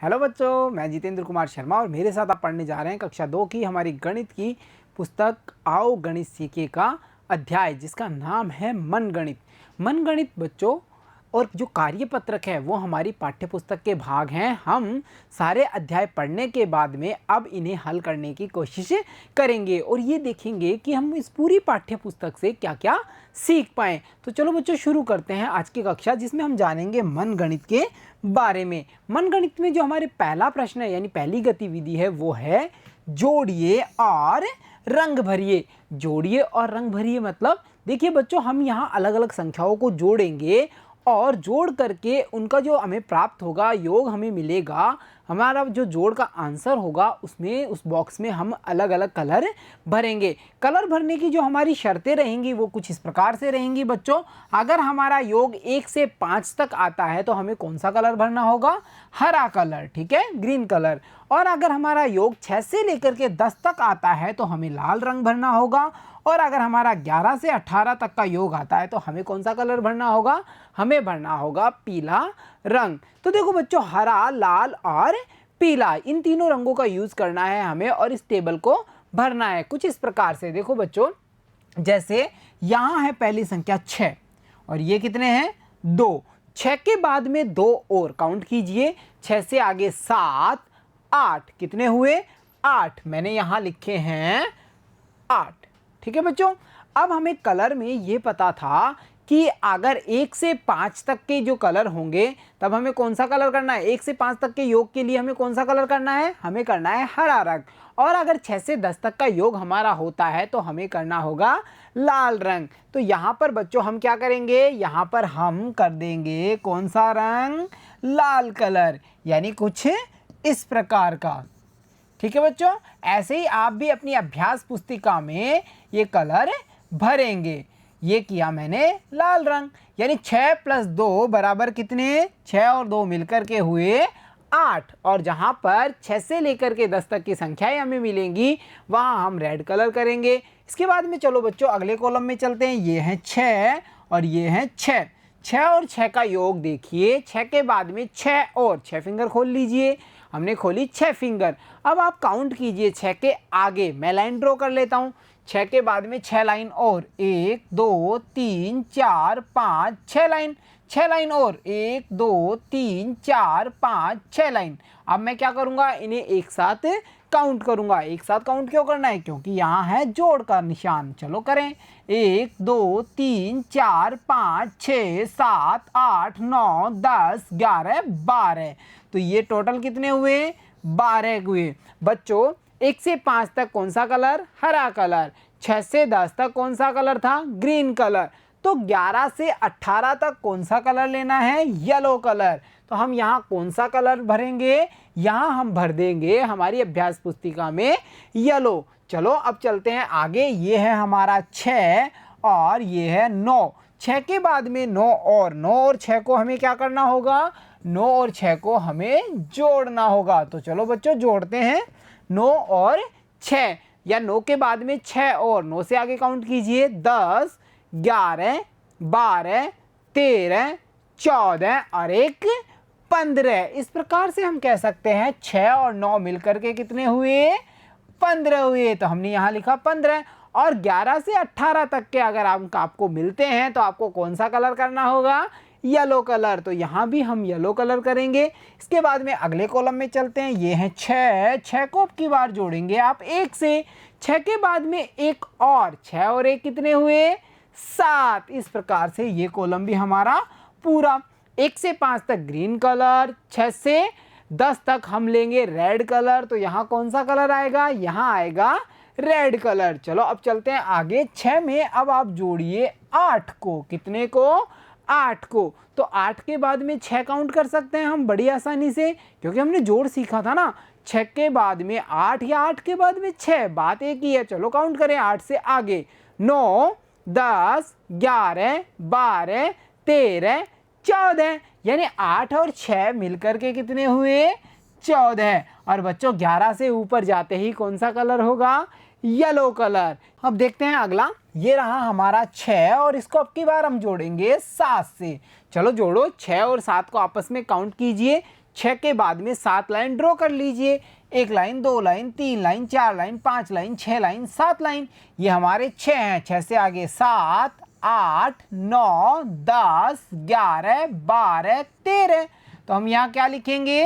Hello बच्चों, मैं जितेंद्र कुमार शर्मा और मेरे साथ आप पढ़ने जा रहे हैं कक्षा 2 की हमारी गणित की पुस्तक आओ गणित सीखे का अध्याय जिसका नाम है मनगणित। मनगणित बच्चों और जो कार्यपत्रक है वो हमारी पाठ्य पुस्तक के भाग हैं। हम सारे अध्याय पढ़ने के बाद में अब इन्हें हल करने की कोशिश करेंगे और ये देखेंगे कि हम इस पूरी पाठ्य पुस्तक से क्या क्या सीख पाएँ। तो चलो बच्चों शुरू करते हैं आज की कक्षा, जिसमें हम जानेंगे मनगणित के बारे में। मनगणित में जो हमारे पहला प्रश्न है यानी पहली गतिविधि है वो है जोड़िए और रंग भरिए। जोड़िए और रंग भरिए मतलब देखिए बच्चों, हम यहाँ अलग अलग संख्याओं को जोड़ेंगे और जोड़ करके उनका जो हमें प्राप्त होगा योग हमें मिलेगा। हमारा जो जोड़ का आंसर होगा उसमें उस बॉक्स में हम अलग अलग कलर भरेंगे। कलर भरने की जो हमारी शर्तें रहेंगी वो कुछ इस प्रकार से रहेंगी बच्चों। अगर हमारा योग 1 से 5 तक आता है तो हमें कौन सा कलर भरना होगा? हरा कलर, ठीक है, ग्रीन कलर। और अगर हमारा योग 6 से लेकर के 10 तक आता है तो हमें लाल रंग भरना होगा। और अगर हमारा 11 से 18 तक का योग आता है तो हमें कौन सा कलर भरना होगा? हमें भरना होगा पीला रंग। तो देखो बच्चों, हरा, लाल और पीला, इन तीनों रंगों का यूज करना है हमें और इस टेबल को भरना है कुछ इस प्रकार से। देखो बच्चों, जैसे यहाँ है पहली संख्या 6 और ये कितने हैं? 2। 6 के बाद में 2 और काउंट कीजिए। 6 से आगे 7, 8, कितने हुए? 8। मैंने यहाँ लिखे हैं 8, ठीक है बच्चों। अब हमें कलर में ये पता था कि अगर 1 से 5 तक के जो कलर होंगे तब हमें कौन सा कलर करना है? 1 से 5 तक के योग के लिए हमें कौन सा कलर करना है? हमें करना है हरा रंग। और अगर 6 से 10 तक का योग हमारा होता है तो हमें करना होगा लाल रंग। तो यहाँ पर बच्चों हम क्या करेंगे? यहाँ पर हम कर देंगे कौन सा रंग? लाल कलर, यानी कुछ इस प्रकार का, ठीक है बच्चों। ऐसे ही आप भी अपनी अभ्यास पुस्तिका में ये कलर भरेंगे। ये किया मैंने लाल रंग, यानी 6 + 2 बराबर कितने? 6 और 2 मिलकर के हुए 8। और जहाँ पर 6 से लेकर के 10 तक की संख्याएं हमें मिलेंगी वहाँ हम रेड कलर करेंगे। इसके बाद में चलो बच्चों अगले कॉलम में चलते हैं। ये हैं 6 और ये हैं 6। 6 और 6 का योग देखिए। 6 के बाद में 6 और 6 फिंगर खोल लीजिए। हमने खोली 6 फिंगर। अब आप काउंट कीजिए 6 के आगे। मैं लाइन ड्रॉ कर लेता हूँ। 6 के बाद में 6 लाइन और, 1 2 3 4 5 6 लाइन। 6 लाइन और, 1 2 3 4 5 6 लाइन। अब मैं क्या करूँगा? इन्हें एक साथ काउंट करूँगा। एक साथ काउंट क्यों करना है? क्योंकि यहाँ है जोड़ का निशान। चलो करें। 1 2 3 4 5 6 7 8 9 10 11 12। तो ये टोटल कितने हुए? 12 हुए बच्चों। 1 से 5 तक कौन सा कलर? हरा कलर। 6 से 10 तक कौन सा कलर था? Green colour. तो 11 से 18 तक कौन सा कलर लेना है? Yellow colour. तो हम यहाँ कौन सा कलर भरेंगे? यहाँ हम भर देंगे हमारी अभ्यास पुस्तिका में येलो। चलो अब चलते हैं आगे। ये है हमारा 6 और ये है 9। 6 के बाद में 9 और 9 और 6 को हमें क्या करना होगा? 9 और 6 को हमें जोड़ना होगा। तो चलो बच्चों जोड़ते हैं 9 और 6, या 9 के बाद में 6 और 9 से आगे काउंट कीजिए। 10 11 12 13 14 और 1 15। इस प्रकार से हम कह सकते हैं 6 और 9 मिलकर के कितने हुए? 15 हुए। तो हमने यहाँ लिखा 15। और 11 से 18 तक के अगर आपको मिलते हैं तो आपको कौन सा कलर करना होगा? Yellow colour. तो यहाँ भी हम येलो कलर करेंगे। इसके बाद में अगले कॉलम में चलते हैं। ये है 6। 6 को अब की बार जोड़ेंगे आप 1 से। 6 के बाद में 1 और, 6 और 1 कितने हुए? 7। इस प्रकार से ये कॉलम भी हमारा पूरा। 1 से 5 तक ग्रीन कलर, 6 से 10 तक हम लेंगे रेड कलर। तो यहाँ कौन सा कलर आएगा? यहाँ आएगा रेड कलर। चलो अब चलते हैं आगे। 6 में अब आप जोड़िए 8 को। कितने को? 8 को। तो 8 के बाद में 6 काउंट कर सकते हैं हम बड़ी आसानी से, क्योंकि हमने जोड़ सीखा था ना। 6 के बाद में 8 या 8 के बाद में 6, बात एक ही है। चलो काउंट करें 8 से आगे। 9 10 11 12 13 14, यानी 8 और 6 मिलकर के कितने हुए? 14। और बच्चों 11 से ऊपर जाते ही कौन सा कलर होगा? Yellow colour. अब देखते हैं अगला। ये रहा हमारा 6 और इसको अब की बार हम जोड़ेंगे 7 से। चलो जोड़ो। 6 और 7 को आपस में काउंट कीजिए। 6 के बाद में 7 लाइन ड्रॉ कर लीजिए। 1 line, 2 line, 3 line, 4 line, 5 line, 6 line, 7 line. ये हमारे 6 हैं। 6 से आगे 7, 8, 9, 10, 11, 12, 13। तो हम यहाँ क्या लिखेंगे?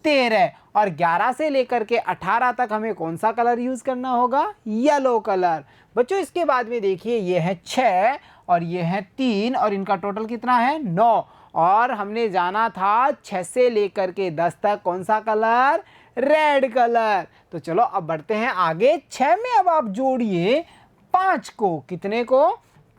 13। और 11 से लेकर के 18 तक हमें कौन सा कलर यूज़ करना होगा? Yellow colour. बच्चों इसके बाद में देखिए ये है 6 और ये है 3 और इनका टोटल कितना है? 9। और हमने जाना था 6 से लेकर के 10 तक कौन सा कलर? Red colour. तो चलो अब बढ़ते हैं आगे। 6 में अब आप जोड़िए 5 को। कितने को?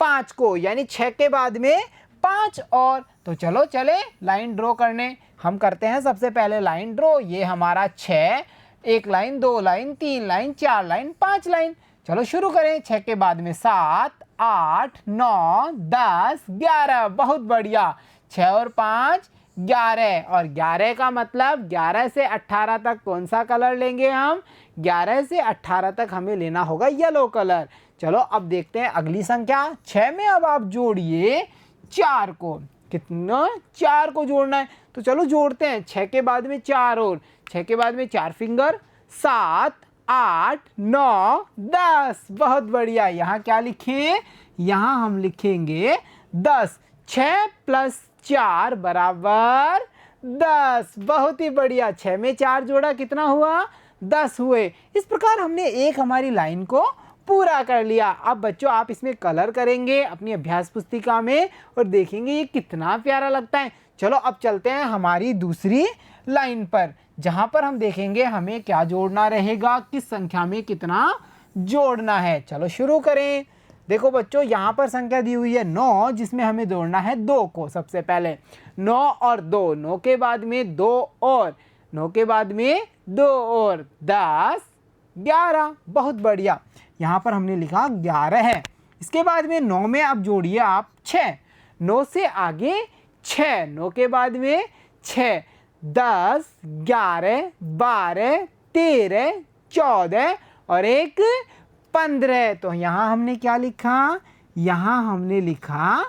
5 को, यानी 6 के बाद में 5 और। तो चलो चले लाइन ड्रॉ करने। हम करते हैं सबसे पहले लाइन ड्रॉ। ये हमारा 6, 1 line, 2 line, 3 line, 4 line, 5 line. चलो शुरू करें। 6 के बाद में 7, 8, 9, 10, 11। बहुत बढ़िया। 6 और 5 11। और 11 का मतलब 11 से 18 तक कौन सा कलर लेंगे हम? 11 से 18 तक हमें लेना होगा येलो कलर। चलो अब देखते हैं अगली संख्या। 6 में अब आप जोड़िए 4 को। कितना? 4 को जोड़ना है। तो चलो जोड़ते हैं। 6 के बाद में 4 और 6 के बाद में 4 फिंगर। 7, 8, 9, 10। बहुत बढ़िया। यहाँ क्या लिखें? यहाँ हम लिखेंगे 10। 6 + 4 बराबर 10। बहुत ही बढ़िया। 6 में 4 जोड़ा कितना हुआ? 10 हुए। इस प्रकार हमने एक हमारी लाइन को पूरा कर लिया। अब बच्चों आप इसमें कलर करेंगे अपनी अभ्यास पुस्तिका में और देखेंगे ये कितना प्यारा लगता है। चलो अब चलते हैं हमारी दूसरी लाइन पर, जहाँ पर हम देखेंगे हमें क्या जोड़ना रहेगा, किस संख्या में कितना जोड़ना है। चलो शुरू करें। देखो बच्चों यहाँ पर संख्या दी हुई है 9, जिसमें हमें जोड़ना है 2 को। सबसे पहले 9 और 2, 9 के बाद में 2 और 9 के बाद में 2 और 10, 11। बहुत बढ़िया। यहाँ पर हमने लिखा 11 है। इसके बाद में 9 में अब जोड़िए आप 6। 9 से आगे 6, 9 के बाद में 6, 10, 11, 12, 13, 14 और एक 15। तो यहाँ हमने क्या लिखा? यहाँ हमने लिखा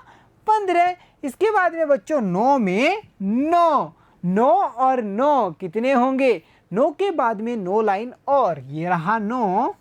15। इसके बाद में बच्चों 9 में 9, 9 और 9 कितने होंगे? 9 के बाद में 9 लाइन और। ये रहा 9।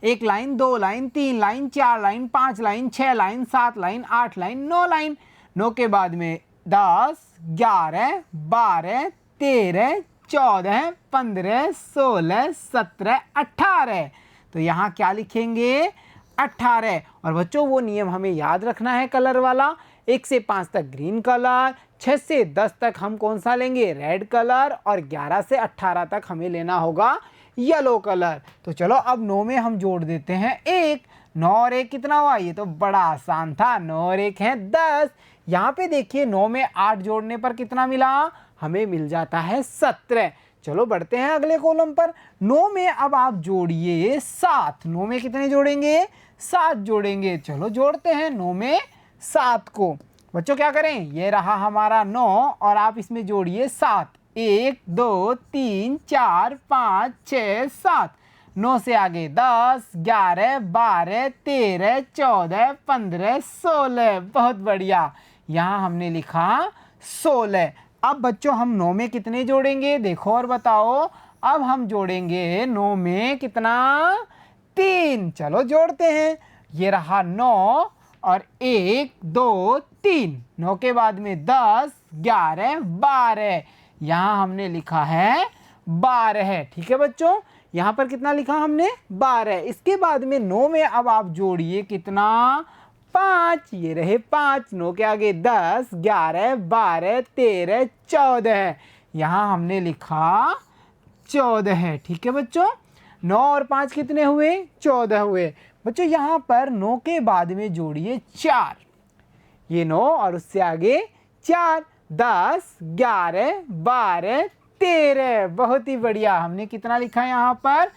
1 line, 2 line, 3 line, 4 line, 5 line, 6 line, 7 line, 8 line, 9 line. 9 के बाद में 10, 11, 12, 13, 14, 15, 16, 17, 18। तो यहाँ क्या लिखेंगे? 18। और बच्चों वो नियम हमें याद रखना है कलर वाला। 1 से 5 तक ग्रीन कलर, 6 से 10 तक हम कौन सा लेंगे? Red colour. और 11 से 18 तक हमें लेना होगा येलो कलर। तो चलो अब 9 में हम जोड़ देते हैं 1। 9 और 1 कितना हुआ? ये तो बड़ा आसान था। 9 और 1 है 10। यहाँ पे देखिए 9 में 8 जोड़ने पर कितना मिला? हमें मिल जाता है 17। चलो बढ़ते हैं अगले कॉलम पर। 9 में अब आप जोड़िए 7। 9 में कितने जोड़ेंगे? 7 जोड़ेंगे। चलो जोड़ते हैं 9 में 7 को। बच्चों क्या करें? ये रहा हमारा 9 और आप इसमें जोड़िए 7। 1, 2, 3, 4, 5, 6, 7। 9 से आगे 10, 11, 12, 13, 14, 15, 16। बहुत बढ़िया। यहाँ हमने लिखा 16। अब बच्चों हम 9 में कितने जोड़ेंगे? देखो और बताओ। अब हम जोड़ेंगे 9 में कितना? 3। चलो जोड़ते हैं। ये रहा 9 और 1, 2, 3। 9 के बाद में 10, 11, 12। यहाँ हमने लिखा है 12। ठीक है बच्चों, यहाँ पर कितना लिखा हमने? 12। इसके बाद में 9 में अब आप जोड़िए कितना? 5। ये रहे 5। 9 के आगे 10, 11, 12, 13, 14। यहाँ हमने लिखा 14। ठीक है बच्चों, 9 और 5 कितने हुए? 14 हुए। बच्चों यहाँ पर 9 के बाद में जोड़िए 4। ये 9 और उससे आगे 4, 10, 11, 12, 13। बहुत ही बढ़िया। हमने कितना लिखा है यहाँ पर?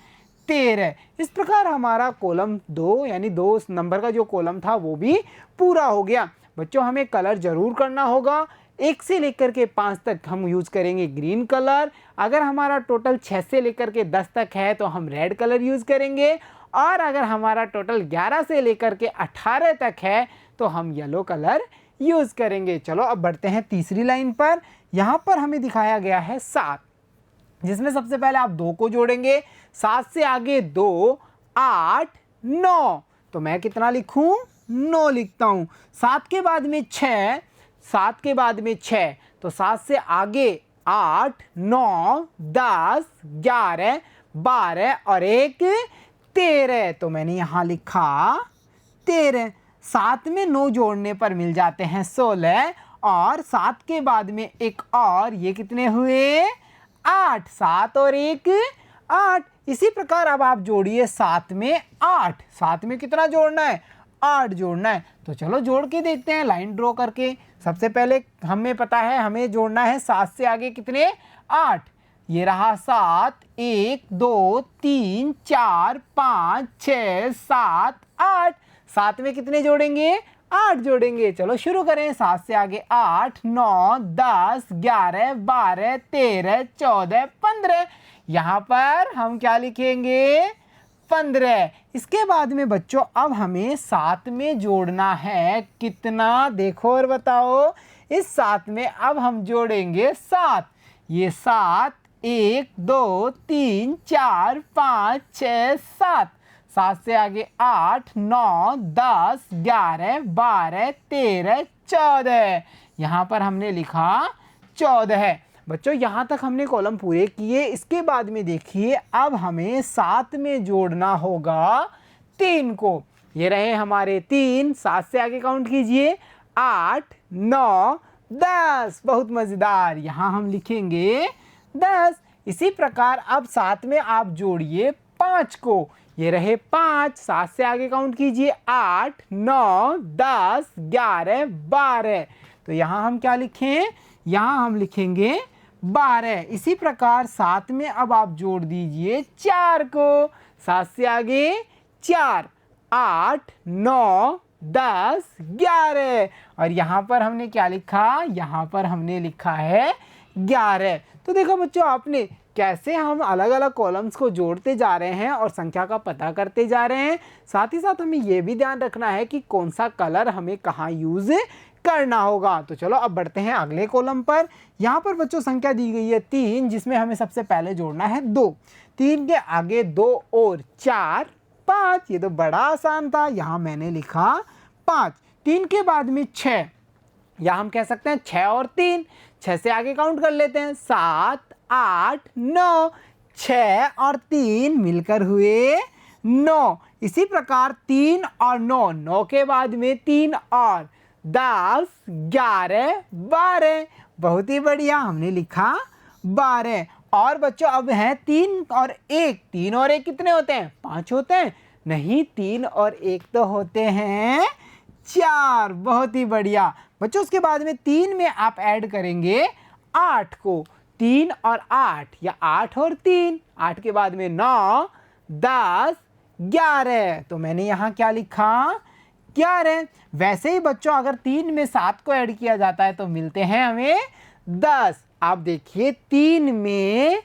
13। इस प्रकार हमारा कॉलम 2 यानी 2 नंबर का जो कॉलम था वो भी पूरा हो गया। बच्चों हमें कलर जरूर करना होगा। 1 से लेकर के 5 तक हम यूज़ करेंगे ग्रीन कलर। अगर हमारा टोटल 6 से लेकर के 10 तक है तो हम रेड कलर यूज़ करेंगे। और अगर हमारा टोटल 11 से लेकर के 18 तक है तो हम येलो कलर यूज़ करेंगे। चलो अब बढ़ते हैं तीसरी लाइन पर। यहाँ पर हमें दिखाया गया है 7, जिसमें सबसे पहले आप 2 को जोड़ेंगे, 7 से आगे 2, 8, 9। तो मैं कितना लिखूं? 9 लिखता हूँ। 7 के बाद में 6, 7 के बाद में 6, तो 7 से आगे 8, 9, 10, 11, 12 और 1 13। तो मैंने यहाँ लिखा 13। 7 में 9 जोड़ने पर मिल जाते हैं 16, और 7 के बाद में एक और, ये कितने हुए? 8। 7 और 1 8। इसी प्रकार अब आप जोड़िए 7 में 8। 7 में कितना जोड़ना है? 8 जोड़ना है। तो चलो जोड़ के देखते हैं लाइन ड्रॉ करके। सबसे पहले हमें पता है हमें जोड़ना है 7 से आगे कितने? 8। ये रहा 7, 1 2 3 4 5 6 7 8। 7 में कितने जोड़ेंगे? 8 जोड़ेंगे। चलो शुरू करें। 7 से आगे 8, 9, 10, 11, 12, 13, 14, 15। यहाँ पर हम क्या लिखेंगे? 15। इसके बाद में बच्चों अब हमें 7 में जोड़ना है कितना? देखो और बताओ। इस 7 में अब हम जोड़ेंगे 7। ये 7, 1 2 3 4 5 6 7। 7 से आगे 8, 9, 10, 11, 12, 13, 14। यहाँ पर हमने लिखा 14। बच्चों यहाँ तक हमने कॉलम पूरे किए। इसके बाद में देखिए अब हमें 7 में जोड़ना होगा 3 को। ये रहे हमारे 3। 7 से आगे काउंट कीजिए, 8, 9, 10। बहुत मज़ेदार। यहाँ हम लिखेंगे 10। इसी प्रकार अब 7 में आप जोड़िए 5 को। ये रहे 5। 7 से आगे काउंट कीजिए, 8, 9, 10, 11, 12। तो यहाँ हम क्या लिखें? यहाँ हम लिखेंगे 12। इसी प्रकार 7 में अब आप जोड़ दीजिए 4 को। 7 से आगे 4, 8, 9, 10, 11। और यहाँ पर हमने क्या लिखा? यहाँ पर हमने लिखा है 11। तो देखो बच्चों आपने कैसे हम अलग अलग कॉलम्स को जोड़ते जा रहे हैं और संख्या का पता करते जा रहे हैं। साथ ही साथ हमें ये भी ध्यान रखना है कि कौन सा कलर हमें कहाँ यूज़ करना होगा। तो चलो अब बढ़ते हैं अगले कॉलम पर। यहाँ पर बच्चों संख्या दी गई है 3, जिसमें हमें सबसे पहले जोड़ना है 2। 3 के आगे 2 और 4, 5। ये तो बड़ा आसान था। यहाँ मैंने लिखा 5। 3 के बाद में 6, या हम कह सकते हैं 6 और 3। 6 से आगे काउंट कर लेते हैं, 7, 8, 9। 6 और 3 मिलकर हुए 9। इसी प्रकार 3 और 9, 9 के बाद में 3 और 10, 11, 12। बहुत ही बढ़िया, हमने लिखा 12। और बच्चों अब हैं 3 और 1। 3 और 1 कितने होते हैं? 5 होते हैं? नहीं, 3 और 1 तो होते हैं 4। बहुत ही बढ़िया बच्चों। उसके बाद में 3 में आप ऐड करेंगे 8 को। 3 और 8, या 8 और 3। 8 के बाद में 9, 10, 11। तो मैंने यहाँ क्या लिखा? 11। वैसे ही बच्चों अगर 3 में 7 को ऐड किया जाता है तो मिलते हैं हमें 10। आप देखिए 3 में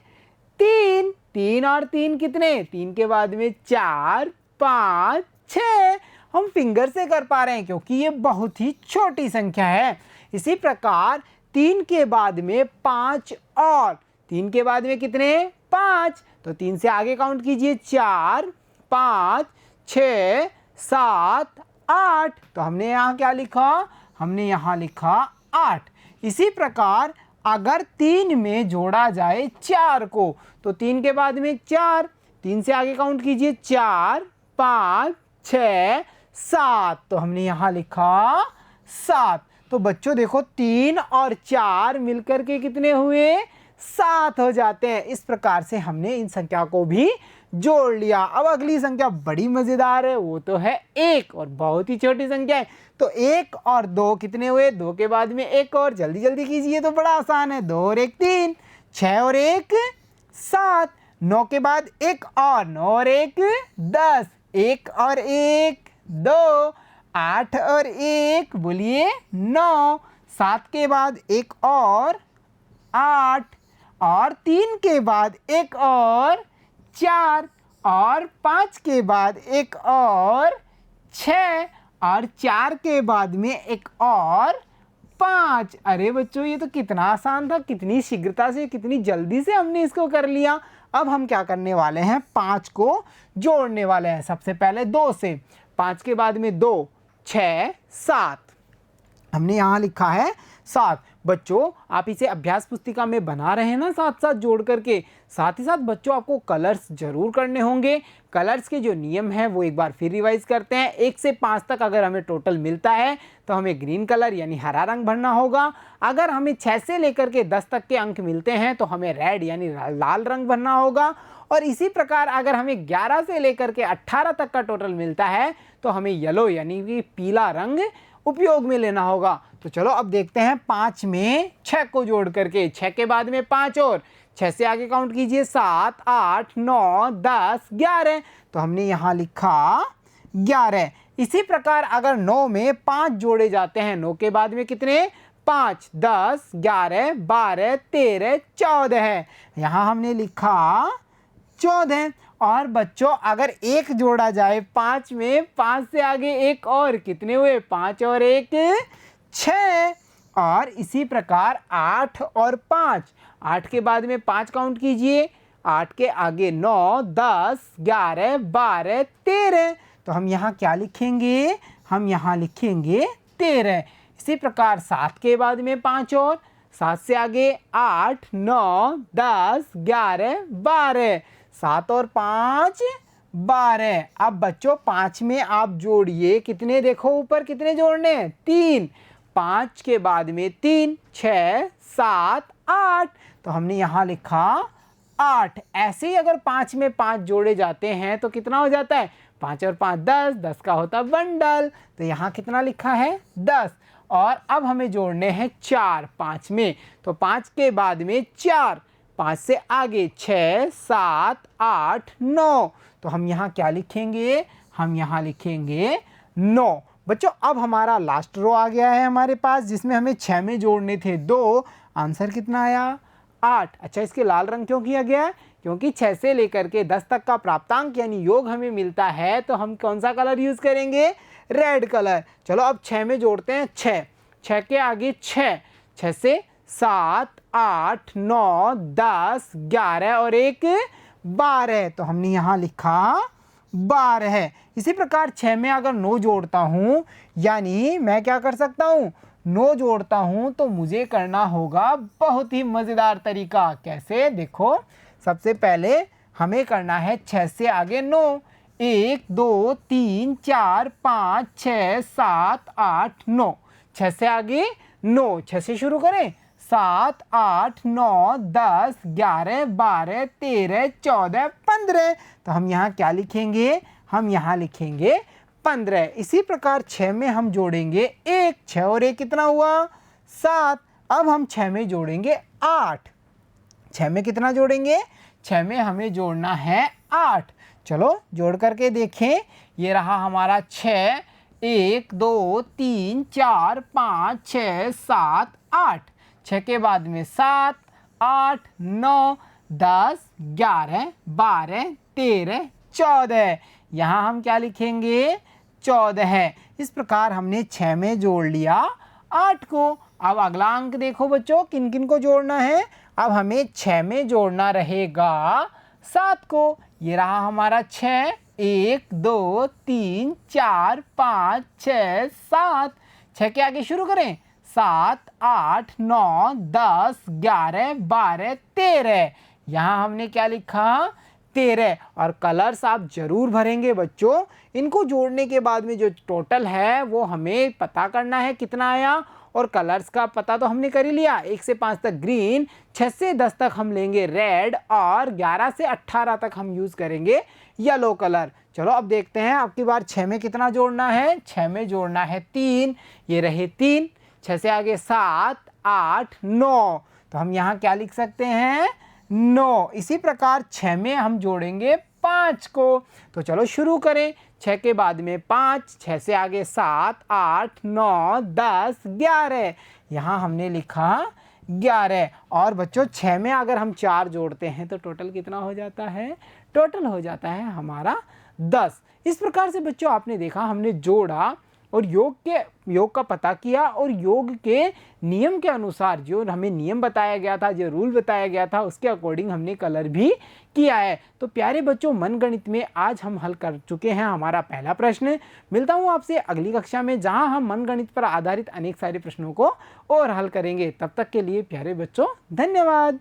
3। 3 और 3 कितने? 3 के बाद में 4, 5, 6। हम फिंगर से कर पा रहे हैं क्योंकि ये बहुत ही छोटी संख्या है। इसी प्रकार 3 के बाद में 5 और 3 के बाद में कितने? 5। तो 3 से आगे काउंट कीजिए, 4, 5, 6, 7, 8। तो हमने यहाँ क्या लिखा? हमने यहाँ लिखा 8। इसी प्रकार अगर 3 में जोड़ा जाए 4 को, तो 3 के बाद में 4। 3 से आगे काउंट कीजिए, 4, 5, 6, 7। तो हमने यहाँ लिखा 7। तो बच्चों देखो 3 और 4 मिलकर के कितने हुए? 7 हो जाते हैं। इस प्रकार से हमने इन संख्या को भी जोड़ लिया। अब अगली संख्या बड़ी मज़ेदार है, वो तो है 1, और बहुत ही छोटी संख्या है। तो 1 और 2 कितने हुए? 2 के बाद में 1 और। जल्दी जल्दी कीजिए, तो बड़ा आसान है। 2 और 1 3, 6 और 1 7। 9 के बाद 1 और, 9 और 1 10, 1 और 1 2, 8 और 1 बोलिए 9। 7 के बाद 1 और 8, और 3 के बाद 1 और 4, और 5 के बाद 1 और 6, और 4 के बाद में एक और 5। अरे बच्चों ये तो कितना आसान था, कितनी शीघ्रता से, कितनी जल्दी से हमने इसको कर लिया। अब हम क्या करने वाले हैं, 5 को जोड़ने वाले हैं। सबसे पहले 2 से, 5 के बाद में 2, 6, 7। हमने यहाँ लिखा है 7। बच्चों आप इसे अभ्यास पुस्तिका में बना रहे हैं ना साथ साथ जोड़ करके। साथ ही साथ बच्चों आपको कलर्स जरूर करने होंगे। कलर्स के जो नियम हैं वो एक बार फिर रिवाइज करते हैं। 1 से 5 तक अगर हमें टोटल मिलता है तो हमें ग्रीन कलर यानी हरा रंग भरना होगा। अगर हमें 6 से लेकर के 10 तक के अंक मिलते हैं तो हमें रेड यानी लाल रंग भरना होगा। और इसी प्रकार अगर हमें 11 से लेकर के 18 तक का टोटल मिलता है तो हमें येलो यानी कि पीला रंग उपयोग में लेना होगा। तो चलो अब देखते हैं 5 में 6 को जोड़ करके। 6 के बाद में 5 और 6 से आगे काउंट कीजिए, 7, 8, 9, 10, 11। तो हमने यहाँ लिखा 11। इसी प्रकार अगर 9 में 5 जोड़े जाते हैं, 9 के बाद में कितने, 5, 10, 11, 12, 13, 14 है। यहाँ हमने लिखा 14। और बच्चों अगर 1 जोड़ा जाए 5 में, 5 से आगे एक और, कितने हुए, 5 और 1, 6। और इसी प्रकार 8 और 5, 8 के बाद में 5 काउंट कीजिए, 8 के आगे 9, 10, 11, 12, 13। तो हम यहाँ क्या लिखेंगे, हम यहाँ लिखेंगे 13। इसी प्रकार 7 के बाद में 5 और, 7 से आगे 8, 9, 10, 11, 12, 7 और 5, 12। अब बच्चों 5 में आप जोड़िए, कितने, देखो ऊपर कितने जोड़ने हैं, 3। 5 के बाद में 3, 6, 7, 8। तो हमने यहाँ लिखा 8। ऐसे ही अगर 5 में 5 जोड़े जाते हैं तो कितना हो जाता है, 5 और 5 10, 10 का होता बंडल। तो यहाँ कितना लिखा है, 10। और अब हमें जोड़ने हैं 4 5 में। तो 5 के बाद में 4, 5 से आगे 6, 7, 8, 9। तो हम यहाँ क्या लिखेंगे, हम यहाँ लिखेंगे 9। बच्चों अब हमारा लास्ट रो आ गया है हमारे पास, जिसमें हमें 6 में जोड़ने थे 2। आंसर कितना आया, 8। अच्छा इसके लाल रंग क्यों किया गया, क्योंकि 6 से लेकर के 10 तक का प्राप्तांक यानी योग हमें मिलता है तो हम कौन सा कलर यूज़ करेंगे, रेड कलर। चलो अब 6 में जोड़ते हैं 6, 6 के आगे 6, 6 से 7, 8, 9, 10, 11 और 1, 12। तो हमने यहाँ लिखा 12। इसी प्रकार 6 में अगर 9 जोड़ता हूँ, यानी मैं क्या कर सकता हूँ, 9 जोड़ता हूँ तो मुझे करना होगा बहुत ही मज़ेदार तरीका। कैसे, देखो सबसे पहले हमें करना है 6 से आगे 9, 1, 2, 3, 4, 5, 6, 7, 8, 9। 6 से आगे 9, 6 से शुरू करें, 7, 8, 9, 10, 11, 12, 13, 14, 15। तो हम यहाँ क्या लिखेंगे, हम यहाँ लिखेंगे 15। इसी प्रकार 6 में हम जोड़ेंगे 1, 6 और 1 कितना हुआ, 7। अब हम 6 में जोड़ेंगे 8। 6 में कितना जोड़ेंगे, 6 में हमें जोड़ना है 8। चलो जोड़ करके देखें, ये रहा हमारा 6, 1, 2, 3, 4, 5, 6, 7, 8। 6 के बाद में 7, 8, 9, 10, 11, 12, 13, 14। यहाँ हम क्या लिखेंगे, 14। इस प्रकार हमने 6 में जोड़ लिया 8 को। अब अगला अंक देखो बच्चों, किन किन को जोड़ना है। अब हमें 6 में जोड़ना रहेगा 7 को। ये रहा हमारा 6, 1, 2, 3, 4, 5, 6, 7। 6 के आगे शुरू करें, 7, 8, 9, 10, 11, 12, 13। यहाँ हमने क्या लिखा, 13। और कलर्स आप जरूर भरेंगे बच्चों। इनको जोड़ने के बाद में जो टोटल है वो हमें पता करना है कितना आया। और कलर्स का पता तो हमने कर ही लिया, 1 से 5 तक ग्रीन, 6 से 10 तक हम लेंगे रेड और 11 से 18 तक हम यूज़ करेंगे येलो कलर। चलो अब देखते हैं अब की बार 6 में कितना जोड़ना है। 6 में जोड़ना है 3, ये रहे 3। 6 से आगे 7, 8, 9। तो हम यहाँ क्या लिख सकते हैं, 9। इसी प्रकार 6 में हम जोड़ेंगे 5 को। तो चलो शुरू करें, 6 के बाद में 5, 6 से आगे 7, 8, 9, 10, 11। यहाँ हमने लिखा 11। और बच्चों 6 में अगर हम 4 जोड़ते हैं तो टोटल कितना हो जाता है, टोटल हो जाता है हमारा 10। इस प्रकार से बच्चों आपने देखा हमने जोड़ा और योग का पता किया और योग के नियम के अनुसार जो हमें नियम बताया गया था, जो रूल बताया गया था, उसके अकॉर्डिंग हमने कलर भी किया है। तो प्यारे बच्चों, मनगणित में आज हम हल कर चुके हैं हमारा पहला प्रश्न। मिलता हूँ आपसे अगली कक्षा में, जहाँ हम मनगणित पर आधारित अनेक सारे प्रश्नों को और हल करेंगे। तब तक के लिए प्यारे बच्चों, धन्यवाद।